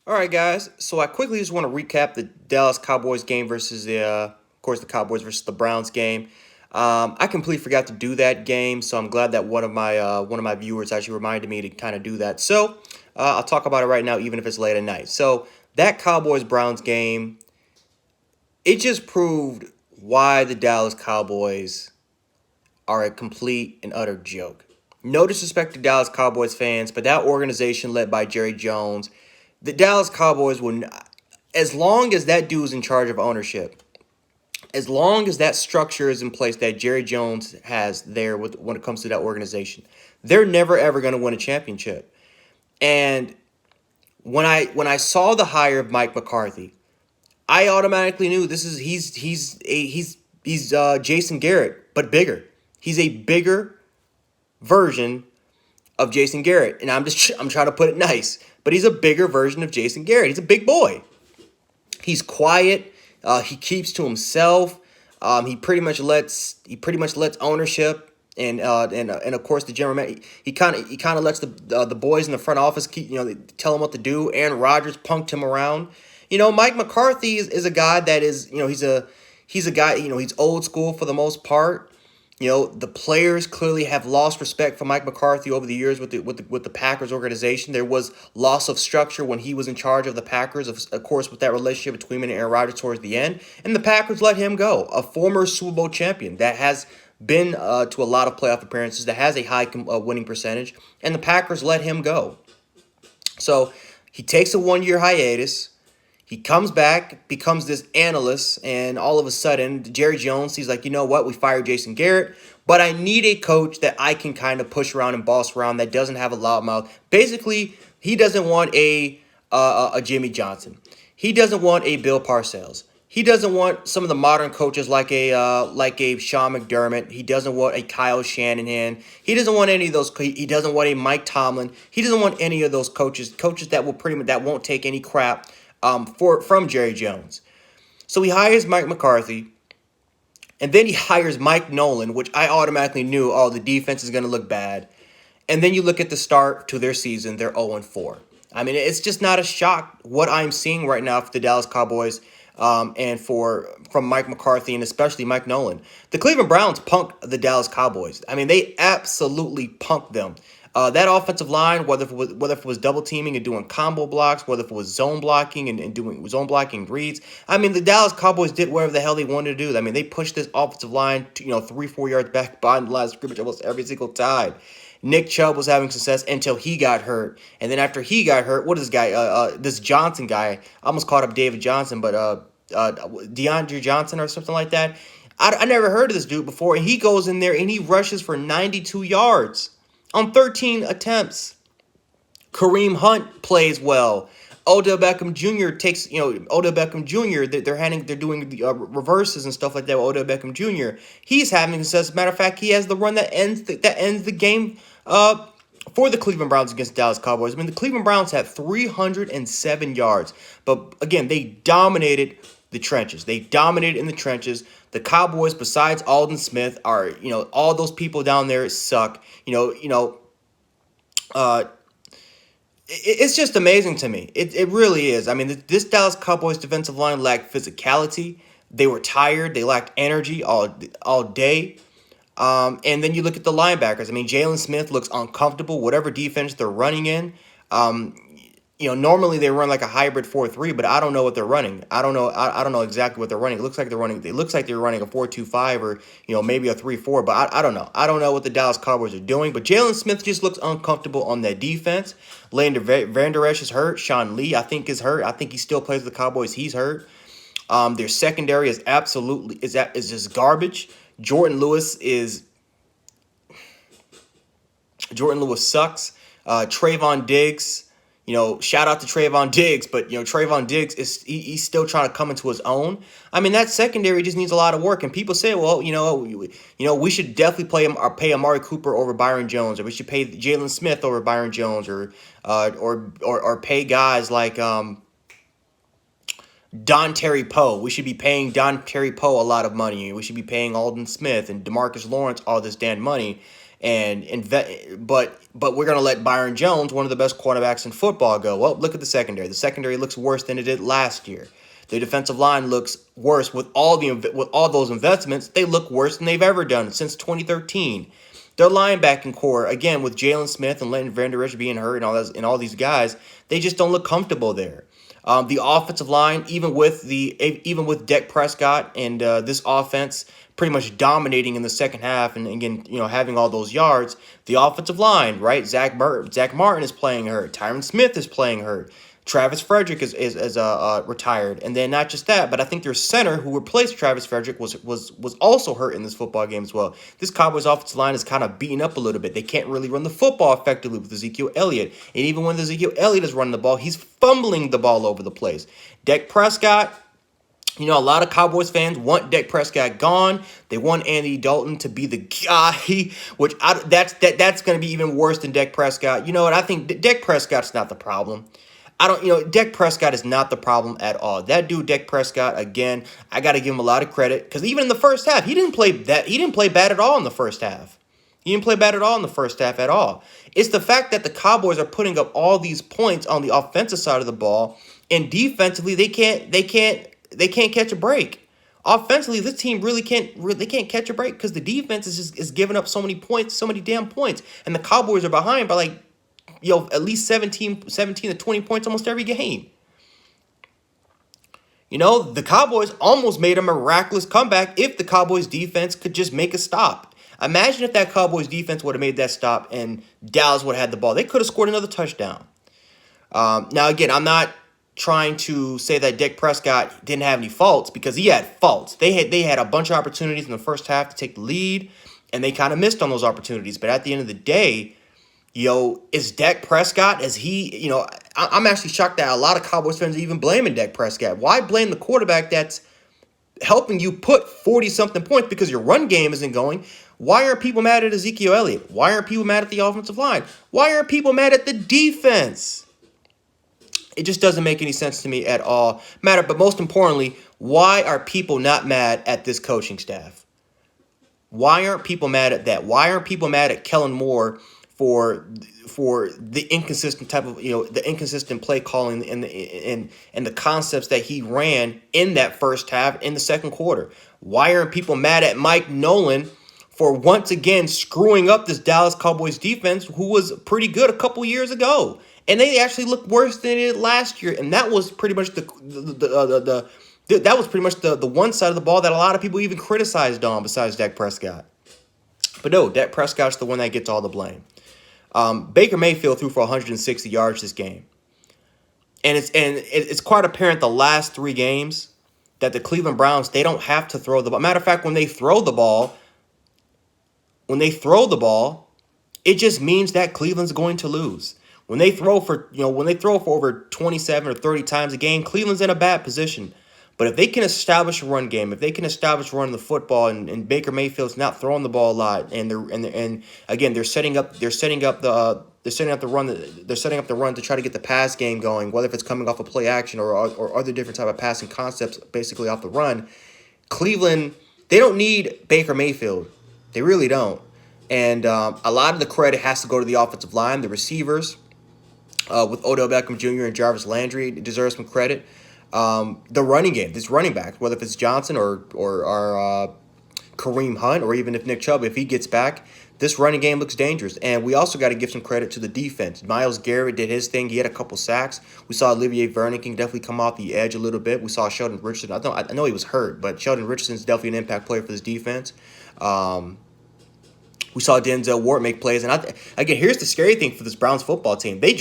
All right, guys. So I quickly just want to recap the Dallas Cowboys game versus of course, the Cowboys versus the Browns game. I completely forgot to do that game, so I'm glad that one of my viewers actually reminded me to kind of do that. So I'll talk about it right now, even if it's late at night. So that Cowboys Browns game, it just proved why the Dallas Cowboys are a complete and utter joke. No disrespect to Dallas Cowboys fans, but that organization led by Jerry Jones, the Dallas Cowboys will, as long as that dude's in charge of ownership, as long as that structure is in place that Jerry Jones has there when it comes to that organization, they're never ever going to win a championship. And when I saw the hire of Mike McCarthy, I automatically knew this is he's Jason Garrett but bigger. He's a bigger version of Jason Garrett, and I'm trying to put it nice, but he's a bigger version of Jason Garrett. He's a big boy. He's quiet. He keeps to himself. He pretty much lets ownership and of course the general man. He kind of lets the boys in the front office tell him what to do. Aaron Rodgers punked him around. Mike McCarthy is a guy that is he's a guy, he's old school for the most part. The players clearly have lost respect for Mike McCarthy over the years with the Packers organization. There was loss of structure when he was in charge of the Packers, of course, with that relationship between him and Aaron Rodgers towards the end. And the Packers let him go, a former Super Bowl champion that has been to a lot of playoff appearances, that has a high winning percentage, and the Packers let him go. So he takes a 1 year hiatus. He comes back, becomes this analyst, and all of a sudden, Jerry Jones, he's like, you know what? We fired Jason Garrett, but I need a coach that I can kind of push around and boss around that doesn't have a loud mouth. Basically, he doesn't want a Jimmy Johnson. He doesn't want a Bill Parcells. He doesn't want some of the modern coaches like a Sean McDermott. He doesn't want a Kyle Shanahan. He doesn't want any of those. He doesn't want a Mike Tomlin. He doesn't want any of those coaches that will pretty much that won't take any crap from Jerry Jones. So he hires Mike McCarthy, and then he hires Mike Nolan, which I automatically knew, the defense is going to look bad. And then you look at the start to their season, they're 0-4. I mean, it's just not a shock what I'm seeing right now for the Dallas Cowboys, and from Mike McCarthy and especially Mike Nolan. The Cleveland Browns punked the Dallas Cowboys. I mean, they absolutely punked them. That offensive line, whether it was double teaming and doing combo blocks, whether it was zone blocking and doing zone blocking reads, I mean, the Dallas Cowboys did whatever the hell they wanted to do. I mean, they pushed this offensive line to, 3-4 yards back behind the line of scrimmage almost every single time. Nick Chubb was having success until he got hurt, and then after he got hurt, what is this guy? This Johnson guy. I almost called up David Johnson, but DeAndre Johnson or something like that. I never heard of this dude before, and he goes in there and he rushes for 92 yards on 13 attempts. Kareem Hunt plays well. Odell Beckham Jr. Odell Beckham Jr. They're doing the reverses and stuff like that with Odell Beckham Jr. He's having success. As a matter of fact, he has the run that ends the game for the Cleveland Browns against the Dallas Cowboys. I mean, the Cleveland Browns had 307 yards, but again, they dominated the trenches. They dominated in the trenches. The Cowboys, besides Alden Smith, are all those people down there suck. Uh, it's just amazing to me. It really is. I mean, this Dallas Cowboys defensive line lacked physicality. They were tired. They lacked energy all day. And then you look at the linebackers. I mean, Jalen Smith looks uncomfortable, whatever defense they're running in. Um, normally they run like a hybrid 4-3, but I don't know what they're running. I don't know exactly what they're running. It looks like they're running a 4-2-5 or, maybe a 3-4, but I don't know. I don't know what the Dallas Cowboys are doing, but Jalen Smith just looks uncomfortable on that defense. Lander Van Der Esch is hurt. Sean Lee, I think, is hurt. I think he still plays with the Cowboys. He's hurt. Their secondary is just garbage. Jordan Lewis sucks. Trayvon Diggs, shout out to Trayvon Diggs, but Trayvon Diggs he's still trying to come into his own. I mean, that secondary just needs a lot of work, and people say, well, we should definitely pay Amari Cooper over Byron Jones, or we should pay Jalen Smith over Byron Jones, or pay guys like Don Terry Poe. We should be paying Don Terry Poe a lot of money. We should be paying Alden Smith and DeMarcus Lawrence all this damn money. and but we're gonna let Byron Jones, one of the best quarterbacks in football, go. Well, look at the secondary. The secondary looks worse than it did last year. The defensive line looks worse with all those investments. They look worse than they've ever done since 2013. Their linebacking core, again, with Jalen Smith and Leighton Vander Esch being hurt and all these guys, they just don't look comfortable there. The offensive line, even with Dak Prescott and this offense pretty much dominating in the second half, and again, having all those yards, the offensive line, right? Zach Martin is playing hurt. Tyron Smith is playing hurt. Travis Frederick is retired, and then not just that, but I think their center who replaced Travis Frederick was also hurt in this football game as well. This Cowboys offensive line is kind of beaten up a little bit. They can't really run the football effectively with Ezekiel Elliott, and even when Ezekiel Elliott is running the ball, he's fumbling the ball over the place. Dak Prescott. A lot of Cowboys fans want Dak Prescott gone. They want Andy Dalton to be the guy, which that's going to be even worse than Dak Prescott. You know what? I think Dak Prescott's not the problem. Dak Prescott is not the problem at all. That dude, Dak Prescott, again, I got to give him a lot of credit because even in the first half, he didn't play bad at all in the first half. He didn't play bad at all in the first half at all. It's the fact that the Cowboys are putting up all these points on the offensive side of the ball, and defensively they can't catch a break. Offensively, this team really can't catch a break because the defense is giving up so many points, so many damn points, and the Cowboys are behind by at least 17 to 20 points almost every game. The Cowboys almost made a miraculous comeback if the Cowboys defense could just make a stop. Imagine if that Cowboys defense would have made that stop and Dallas would have had the ball. They could have scored another touchdown. Now, again, I'm not trying to say that Dak Prescott didn't have any faults because he had faults. They had a bunch of opportunities in the first half to take the lead, and they kind of missed on those opportunities. But at the end of the day, is Dak Prescott, I'm actually shocked that a lot of Cowboys fans are even blaming Dak Prescott. Why blame the quarterback that's helping you put 40-something points because your run game isn't going? Why aren't people mad at Ezekiel Elliott? Why aren't people mad at the offensive line? Why aren't people mad at the defense? It just doesn't make any sense to me at all. But most importantly, why are people not mad at this coaching staff? Why aren't people mad at that? Why aren't people mad at Kellen Moore for the inconsistent the inconsistent play calling and the concepts that he ran in that first half in the second quarter? Why aren't people mad at Mike Nolan for once again screwing up this Dallas Cowboys defense, who was pretty good a couple years ago? And they actually looked worse than they did last year, and that was pretty much the one side of the ball that a lot of people even criticized on, besides Dak Prescott. But no, Dak Prescott's the one that gets all the blame. Baker Mayfield threw for 160 yards this game, and it's quite apparent the last three games that the Cleveland Browns, they don't have to throw the ball. Matter of fact, when they throw the ball, it just means that Cleveland's going to lose. When they throw for over 27 or 30 times a game, Cleveland's in a bad position. But if they can establish a run game, if they can establish running the football, and Baker Mayfield's not throwing the ball a lot, and they're setting up the run to try to get the pass game going, whether if it's coming off a play action or other different type of passing concepts, basically off the run. Cleveland, they don't need Baker Mayfield, they really don't, and a lot of the credit has to go to the offensive line, the receivers. With Odell Beckham Jr. and Jarvis Landry, deserves some credit. The running game, this running back, whether if it's Johnson or Kareem Hunt, or even if Nick Chubb, if he gets back, this running game looks dangerous. And we also got to give some credit to the defense. Myles Garrett did his thing. He had a couple sacks. We saw Olivier Vernon definitely come off the edge a little bit. We saw Sheldon Richardson. I know he was hurt, but Sheldon Richardson's definitely an impact player for this defense. We saw Denzel Ward make plays. And again, here's the scary thing for this Browns football team. They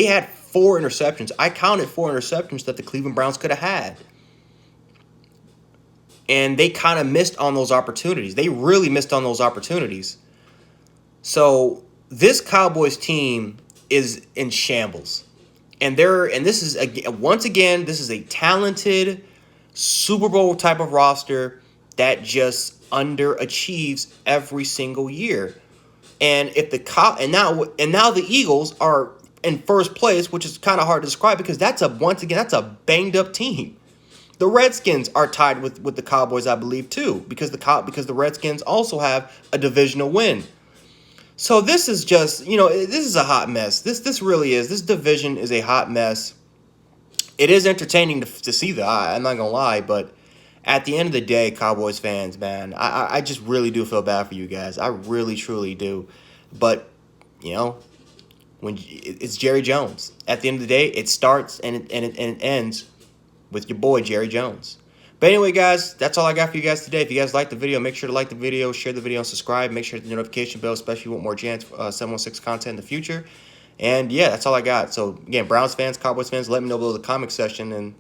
had 4 interceptions. I counted 4 interceptions that the Cleveland Browns could have had. And they kind of missed on those opportunities. They really missed on those opportunities. So this Cowboys team is in shambles. And this is a talented Super Bowl type of roster that just underachieves every single year. And now the Eagles are in first place, which is kind of hard to describe because that's a banged up team. The Redskins are tied with the Cowboys, I believe, too, because the Redskins also have a divisional win. So this is just, this is a hot mess. This really is. This division is a hot mess. It is entertaining to see that. I'm not gonna lie, but at the end of the day, Cowboys fans, man, I just really do feel bad for you guys. I really truly do. But you know, when it's Jerry Jones. At the end of the day, it starts and it ends with your boy Jerry Jones. But anyway, guys, that's all I got for you guys today. If you guys liked the video, make sure to like the video, share the video, and subscribe. Make sure to hit the notification bell, especially if you want more Jan 716 content in the future. And yeah, that's all I got. So again, Browns fans, Cowboys fans, let me know below the comment section. And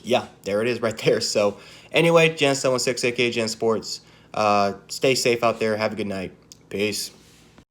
yeah, there it is right there. So anyway, Jan 716, aka Jan Sports. Stay safe out there. Have a good night. Peace.